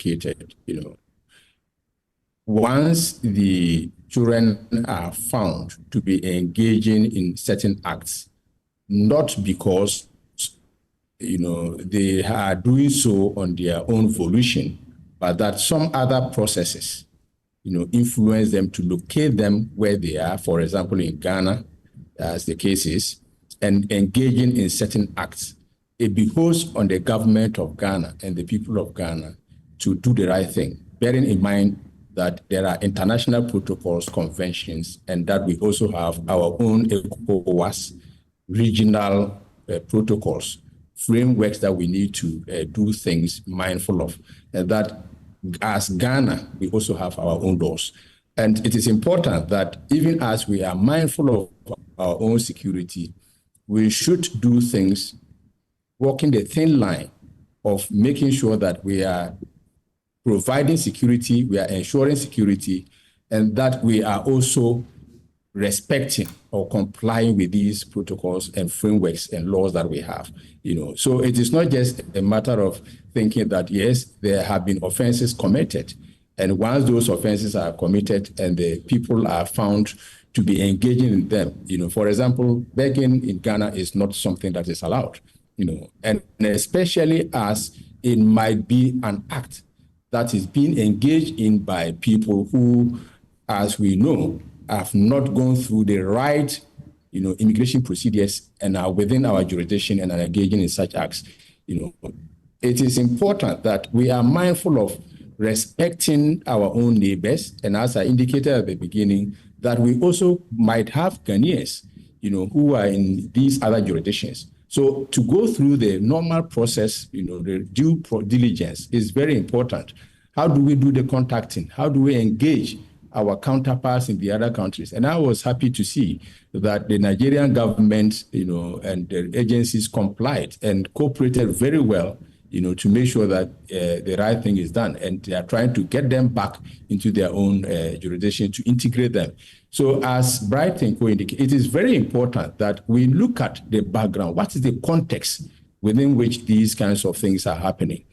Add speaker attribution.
Speaker 1: indicated, once the children are found to be engaging in certain acts, not because they are doing so on their own volition, but that some other processes, influence them to locate them where they are, for example, in Ghana, as the case is, and engaging in certain acts. It behoves on the government of Ghana and the people of Ghana to do the right thing, bearing in mind that there are international protocols, conventions, and that we also have our own ECOWAS regional protocols, frameworks that we need to do things mindful of, and that as Ghana, we also have our own laws. And it is important that even as we are mindful of our own security, we should do things walking the thin line of making sure that we are providing security, we are ensuring security, and that we are also respecting or complying with these protocols and frameworks and laws that we have. So it is not just a matter of thinking that, yes, there have been offenses committed, and once those offenses are committed and the people are found to be engaging in them, for example, begging in Ghana is not something that is allowed, and especially as it might be an act that is being engaged in by people who, as we know, have not gone through the right, immigration procedures and are within our jurisdiction and are engaging in such acts. It is important that we are mindful of respecting our own neighbors, and as I indicated at the beginning, that we also might have Ghanaians, who are in these other jurisdictions. So to go through the normal process, the due diligence is very important. How do we do the contacting? How do we engage our counterparts in the other countries? And I was happy to see that the Nigerian government, and the agencies complied and cooperated very well, to make sure that the right thing is done. And they are trying to get them back into their own jurisdiction to integrate them. So as Bright Tinko indicated, it is very important that we look at the background. What is the context within which these kinds of things are happening?